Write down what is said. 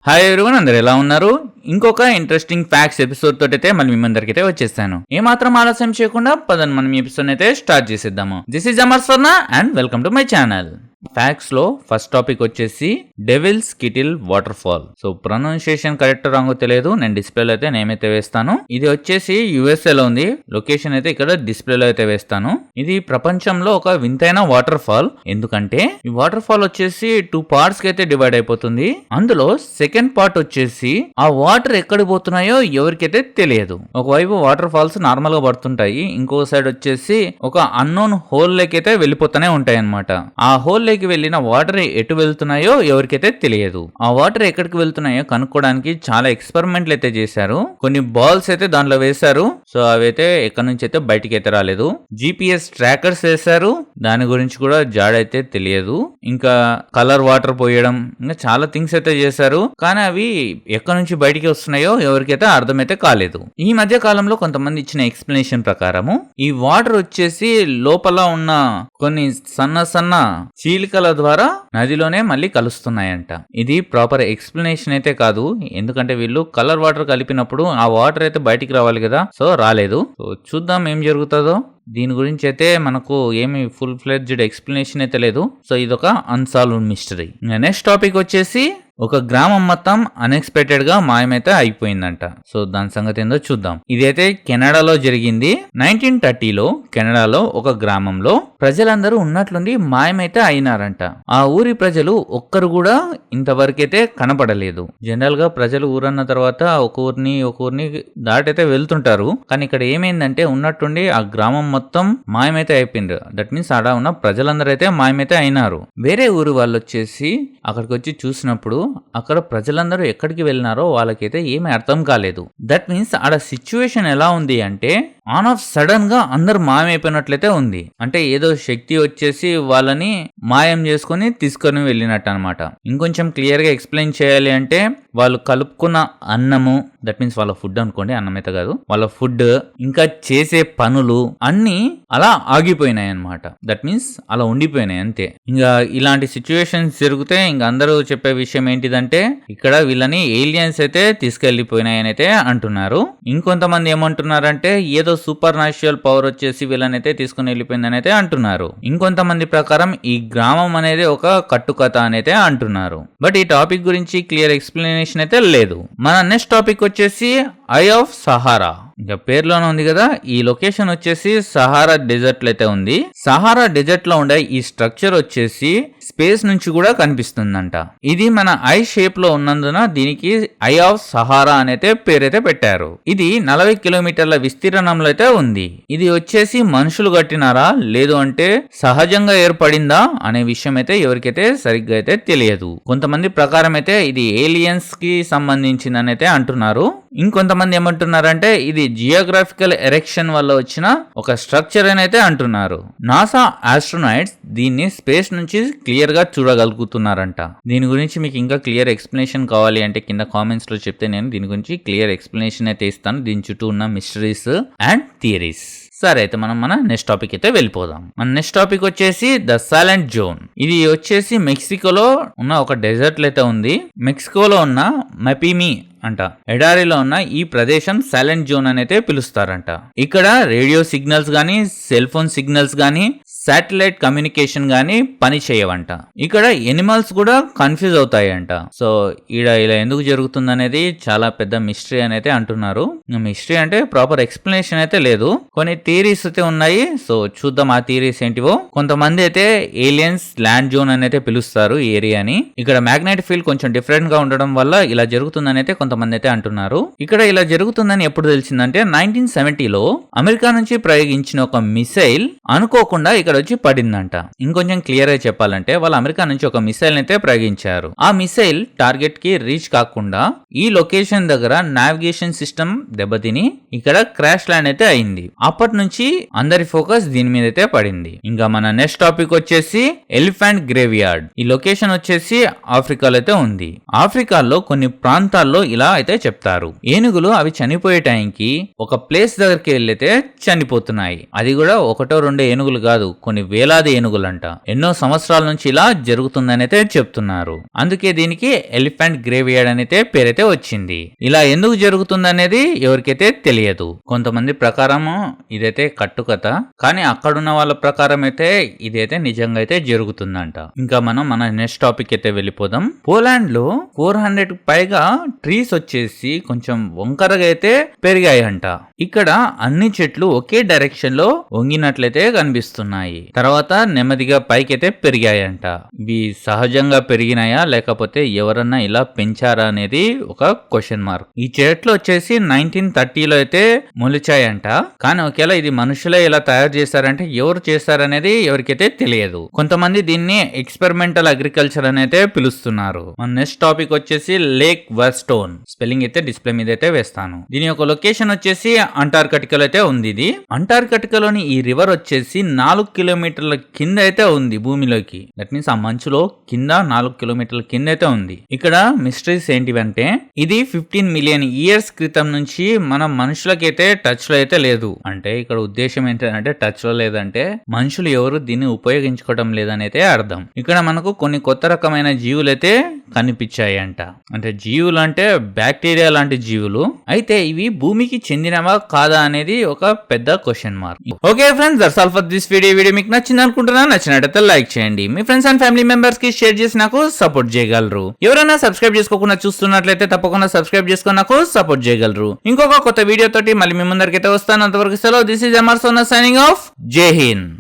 Hi everyone, అందరు ఎలా ఉన్నారు? ఇంకొక ఇంట్రెస్టింగ్ ఫ్యాక్ట్స్ ఎపిసోడ్ తోటైతే మళ్ళీ మీ అందరికి అయితే వచ్చేసాను. ఏమాత్రం ఆలస్యం చేయకుండా పదండి మనం ఈ ఎపిసోడ్ అయితే స్టార్ట్ చేసేద్దాము. This is Amar Swarna and welcome to my channel. Facts లో ఫస్ట్ టాపిక్ వచ్చేసి devil's kettle waterfall. So pronunciation correct రాంగో తెలియదు, నేను డిస్ప్లేలో అయితే నేమ్ అయితే వేస్తాను. ఇది వచ్చేసి యుఎస్ఏ లో ఉంది. లొకేషన్ అయితే ఇక్కడ డిస్ప్లేలో అయితే వేస్తాను. ఇది ప్రపంచంలో ఒక వింతైన వాటర్ ఫాల్. ఎందుకంటే ఈ వాటర్ ఫాల్ వచ్చేసి 2 పార్ట్స్ కి అయితే డివైడ్ అయిపోతుంది. అందులో సెకండ్ పార్ట్ వచ్చేసి ఆ వాటర్ ఎక్కడ పోతున్నాయో ఎవరికైతే తెలియదు. ఒకవైపు వాటర్ ఫాల్స్ నార్మల్ గా పడుతుంటాయి, ఇంకో సైడ్ వచ్చేసి ఒక అన్నోన్ హోల్ లేక్ అయితే వెళ్ళిపోతూనే ఉంటాయి అన్నమాట. ఆ హోల్ లేక్ వెళ్ళిన వాటర్ ఎటు వెళ్తున్నాయో ఎవరికైతే తెలియదు. ఆ వాటర్ ఎక్కడికి వెళ్తున్నాయో కనుక్కోవడానికి చాలా ఎక్స్పెరిమెంట్లు అయితే చేశారు. కొన్ని బాల్స్ అయితే దాంట్లో వేశారు. సో అవైతే ఎక్కడి నుంచి అయితే బయటికి అయితే రాలేదు. GPS ట్రాకర్స్ వేశారు, దాని గురించి కూడా జాడైతే తెలియదు. ఇంకా కలర్ వాటర్ పోయడం, ఇంకా చాలా థింగ్స్ అయితే చేశారు. కానీ అవి ఎక్కడి నుంచి బయటికి వస్తున్నాయో ఎవరికైతే అర్థమైతే కాలేదు. ఈ మధ్య కాలంలో కొంతమంది ఇచ్చిన ఎక్స్ప్లెనేషన్ ప్రకారము ఈ వాటర్ వచ్చేసి లోపల ఉన్న కొన్ని సన్న చీలికల ద్వారా నదిలోనే మళ్ళీ కలుస్తున్నాయంట. ఇది ప్రాపర్ ఎక్స్ప్లెనేషన్ అయితే కాదు, ఎందుకంటే వీళ్ళు కలర్ వాటర్ కలిపినప్పుడు ఆ వాటర్ అయితే బయటికి రావాలి కదా, సో రాలేదు. సో చూద్దాం ఏం జరుగుతుందో. దీని గురించి అయితే మనకు ఏమి ఫుల్ ఫ్లెడ్జ్డ్ ఎక్స్ప్లెనేషన్ అయితే లేదు. సో ఇదొక అన్సాల్వ్డ్ మిస్టరీ. నెక్స్ట్ టాపిక్ వచ్చేసి ఒక గ్రామం మొత్తం అన్ఎక్స్పెక్టెడ్ గా మాయమైతే అయిపోయిందంట. సో దాని సంగతి ఏందో చూద్దాం. ఇదైతే కెనడాలో జరిగింది. 1930లో కెనడాలో ఒక గ్రామంలో ప్రజలందరూ ఉన్నట్లుండి మాయమైతే అయినారంట. ఆ ఊరి ప్రజలు ఒక్కరు కూడా ఇంతవరకైతే కనపడలేదు. జనరల్ గా ప్రజలు ఊరన్న తర్వాత ఒక ఊరిని దాటైతే వెళ్తుంటారు. కానీ ఇక్కడ ఏమైందంటే ఉన్నట్టుండి ఆ గ్రామం మొత్తం మాయమైతే అయిపోయింది. దట్ మీన్స్ ఆడ ఉన్న ప్రజలందరూ అయితే మాయమైతే అయినారు. వేరే ఊరు వాళ్ళు వచ్చేసి అక్కడికి వచ్చి చూసినప్పుడు అక్కడ ప్రజలందరూ ఎక్కడికి వెళ్ళినారో వాళ్ళకైతే ఏమీ అర్థం కాలేదు. దట్ మీన్స్ ఆడ సిచ్యువేషన్ ఎలా ఉంది అంటే ఆన్ ఆఫ్ సడన్ గా అందరు మాయమైపోయినట్లయితే ఉంది. అంటే ఏదో శక్తి వచ్చేసి వాళ్ళని మాయం చేసుకుని తీసుకొని వెళ్ళినట్టు అనమాట. ఇంకొంచెం క్లియర్ గా ఎక్స్ప్లెయిన్ చేయాలి అంటే వాళ్ళు కలుపుకున్న అన్నము, దట్ మీన్స్ వాళ్ళ ఫుడ్ అనుకోండి, అన్నం అయితే కాదు, వాళ్ళ ఫుడ్ ఇంకా చేసే పనులు అన్ని అలా ఆగిపోయినాయి అనమాట. దట్ మీన్స్ అలా ఉండిపోయినాయి అంతే. ఇంకా ఇలాంటి సిచ్యువేషన్స్ జరిగితే ఇంకా అందరూ చెప్పే విషయం ఏంటిదంటే ఇక్కడ వీళ్ళని ఏలియన్స్ అయితే తీసుకెళ్లిపోయినాయని అయితే అంటున్నారు. ఇంకొంతమంది ఏమంటున్నారంటే ఏదో సూపర్ న్యాచురల్ పవర్ వచ్చేసి వీళ్ళనైతే తీసుకుని వెళ్ళిపోయిందని అయితే అంటున్నారు. ఇంకొంతమంది ప్రకారం ఈ గ్రామం అనేది ఒక కట్టుకథ అనైతే అంటున్నారు. బట్ ఈ టాపిక్ గురించి క్లియర్ ఎక్స్ప్లెనేషన్ అయితే లేదు. మన నెక్స్ట్ టాపిక్ వచ్చేసి ఐ ఆఫ్ సహారా. ఇంకా పేర్లోనే ఉంది కదా, ఈ లొకేషన్ వచ్చేసి సహారా డెజర్ట్ అయితే ఉంది. సహారా డెజర్ట్ లో ఉండే ఈ స్ట్రక్చర్ వచ్చేసి స్పేస్ నుంచి కూడా కనిపిస్తుందంట. ఇది మన ఐ షేప్ లో ఉన్నందున దీనికి ఐ ఆఫ్ సహారా అనైతే పేరైతే పెట్టారు. ఇది 40 కిలోమీటర్ల విస్తీర్ణంలో అయితే ఉంది. ఇది వచ్చేసి మనుషులు కట్టినారా లేదు అంటే సహజంగా ఏర్పడిందా అనే విషయం అయితే ఎవరికైతే సరిగ్గా అయితే తెలియదు. కొంతమంది ప్రకారం అయితే ఇది ఏలియన్స్ కి సంబంధించిందని అయితే అంటున్నారు. ఇంకొంతమంది ఏమంటున్నారంటే ఇది జియోగ్రాఫికల్ ఎరెక్షన్ వల్ల వచ్చిన ఒక స్ట్రక్చర్ అని అయితే అంటున్నారు. నాసా ఆస్ట్రోనాయిట్స్ దీన్ని స్పేస్ నుంచి క్లియర్ గా చూడగలుగుతున్నారంట. దీని గురించి మీకు ఇంకా క్లియర్ ఎక్స్ప్లెనేషన్ కావాలి అంటే కింద కామెంట్స్ లో చెప్తే నేను దీని గురించి క్లియర్ ఎక్స్ప్లెనేషన్ అయితే ఇస్తాను, దీని చుట్టూ ఉన్న మిస్టరీస్ అండ్ థియరీస్. సరే, అయితే మనం మన నెక్స్ట్ టాపిక్ అయితే వెళ్ళిపోదాం. మన నెక్స్ట్ టాపిక్ వచ్చేసి ద సైలెంట్ జోన్. ఇది వచ్చేసి మెక్సికోలో ఉన్న ఒక డెజర్ట్ అయితే ఉంది. మెక్సికోలో ఉన్న మపిమి అంట ఎడారిలో ఉన్న ఈ ప్రదేశం సైలెంట్ జోన్ అని అయితే పిలుస్తారంట. ఇక్కడ రేడియో సిగ్నల్స్ గానీ, సెల్ ఫోన్ సిగ్నల్స్ గానీ, శాటిలైట్ కమ్యూనికేషన్ గానీ పని చేయవంట. ఇక్కడ ఎనిమల్స్ కూడా కన్ఫ్యూజ్ అవుతాయంట. సో ఇలా ఎందుకు జరుగుతుంది అనేది చాలా పెద్ద మిస్టరీ అని అయితే అంటున్నారు. మిస్టరీ అంటే ప్రాపర్ ఎక్స్ప్లెనేషన్ అయితే లేదు. కొన్ని థియరీస్ అయితే ఉన్నాయి. సో చూద్దాం ఆ థియరీస్ ఏంటివో. కొంతమంది అయితే ఏలియన్స్ ల్యాండ్ జోన్ అని అయితే పిలుస్తారు ఈ ఏరియాని. ఇక్కడ మ్యాగ్నెటిక్ ఫీల్డ్ కొంచెం డిఫరెంట్ గా ఉండడం వల్ల ఇలా జరుగుతుందని అయితే కొంతమంది అయితే అంటున్నారు. ఇక్కడ ఇలా జరుగుతుందని ఎప్పుడు తెలిసిందంటే 1970లో అమెరికా నుంచి ప్రయోగించిన ఒక మిసైల్ అనుకోకుండా ఇక్కడ వచ్చి పడిందంట. ఇంకొంచెం క్లియర్ గా చెప్పాలంటే వాళ్ళు అమెరికా నుంచి ఒక మిసైల్ అయితే ప్రయోగించారు. ఆ మిసైల్ టార్గెట్ కి రీచ్ కాకుండా ఈ లొకేషన్ దగ్గర నావిగేషన్ సిస్టమ్ దెబ్బతిని ఇక్కడ క్రాష్ ల్యాండ్ అయితే అయింది. అప్పటి నుంచి అందరి ఫోకస్ దీని మీద అయితే పడింది. ఇంకా మన నెక్స్ట్ టాపిక్ వచ్చేసి ఎలిఫెంట్ గ్రేవ్ యార్డ్. ఈ లొకేషన్ వచ్చేసి ఆఫ్రికాలో అయితే ఉంది. ఆఫ్రికాలో కొన్ని ప్రాంతాల్లో ఇలా అయితే చెప్తారు. ఏనుగులు అవి చనిపోయే టైంకి ఒక ప్లేస్ దగ్గరికి వెళ్ళితే చనిపోతున్నాయి. అది కూడా 1-2 ఏనుగులు కాదు, కొన్ని వేలాది ఏనుగులంట. ఎన్నో సంవత్సరాల నుంచి ఇలా జరుగుతుందని అయితే చెప్తున్నారు. అందుకే దీనికి ఎలిఫెంట్ గ్రేవ్ యార్డ్ అని పేరైతే వచ్చింది. ఇలా ఎందుకు జరుగుతుంది అనేది ఎవరికైతే తెలియదు. కొంతమంది ప్రకారము ఇదైతే కట్టుకథ, కానీ అక్కడున్న వాళ్ళ ప్రకారం అయితే ఇదైతే నిజంగా అయితే జరుగుతుందంట. ఇంకా మనం మన నెక్స్ట్ టాపిక్ అయితే వెళ్ళిపోదాం. పోలాండ్ లో 400 పైగా ట్రీస్ వచ్చేసి కొంచెం వంకరగా అయితే పెరిగాయంట. ఇక్కడ అన్ని చెట్లు ఒకే డైరెక్షన్ లో వంగినట్లయితే కనిపిస్తున్నాయి. తర్వాత నెమ్మదిగా పైకైతే పెరిగాయంట. ఇవి సహజంగా పెరిగినాయా లేకపోతే ఎవరన్నా ఇలా పెంచారా అనేది ఒక క్వశ్చన్ మార్క్. ఈ చెట్లు వచ్చేసి 1930లో అయితే మొలిచాయంట. కానీ ఒకవేళ ఇది మనుషులే ఇలా తయారు చేశారంటే ఎవరు చేశారనేది ఎవరికైతే తెలియదు. కొంతమంది దీన్ని ఎక్స్పెరిమెంటల్ అగ్రికల్చర్ అని అయితే పిలుస్తున్నారు. మన నెక్స్ట్ టాపిక్ వచ్చేసి లేక్ వర్స్టోన్. స్పెల్లింగ్ అయితే డిస్ప్లే మీద అయితే వేస్తాను. దీని యొక్క లొకేషన్ వచ్చేసి అంటార్కిటికాలో అయితే ఉంది. ఇది అంటార్కిటికాలోని ఈ రివర్ వచ్చేసి 4 కిలోమీటర్ల కింద అయితే ఉంది భూమిలోకి. దట్ మీన్స్ ఆ మంచులో కింద 4 కిలోమీటర్ల కింద అయితే ఉంది. ఇక్కడ మిస్టరీస్ ఏంటివంటే ఇది 15 మిలియన్ ఇయర్స్ క్రితం నుంచి మన మనుషులకైతే టచ్ లో అయితే లేదు. అంటే ఇక్కడ ఉద్దేశం ఏంటంటే టచ్ లో లేదంటే మనుషులు ఎవరు దీన్ని ఉపయోగించుకోవడం లేదని అయితే అర్థం. ఇక్కడ మనకు కొన్ని కొత్త రకమైన జీవులు అయితే కనిపించాయి అంట. అంటే జీవులు అంటే బ్యాక్టీరియా లాంటి జీవులు. అయితే ఇవి భూమికి చెందినవా కాదా అనేది ఒక పెద్ద question mark. Okay friends, that's all for this video. Video మీకు నచ్చింది అనుకుంటున్నా. నచ్చినట్లయితే లైక్ చేయండి. మీ ఫ్రెండ్స్ అండ్ ఫ్యామిలీ మెంబర్స్ కి షేర్ చేసి నాకు సపోర్ట్ చేయగలరు. ఎవరైనా సబ్స్క్రైబ్ చేసుకోకుండా చూస్తున్నట్లయితే తప్పకుండా సబ్స్క్రైబ్ చేసుకొని నాకు సపోర్ట్ చేయగలరు. ఇంకొక కొత్త వీడియో తోటి మళ్ళీ మీ ముందరికైతే వస్తాను. అంతవరకు సెలవు. This is MR Sona signing off. Jai Hind.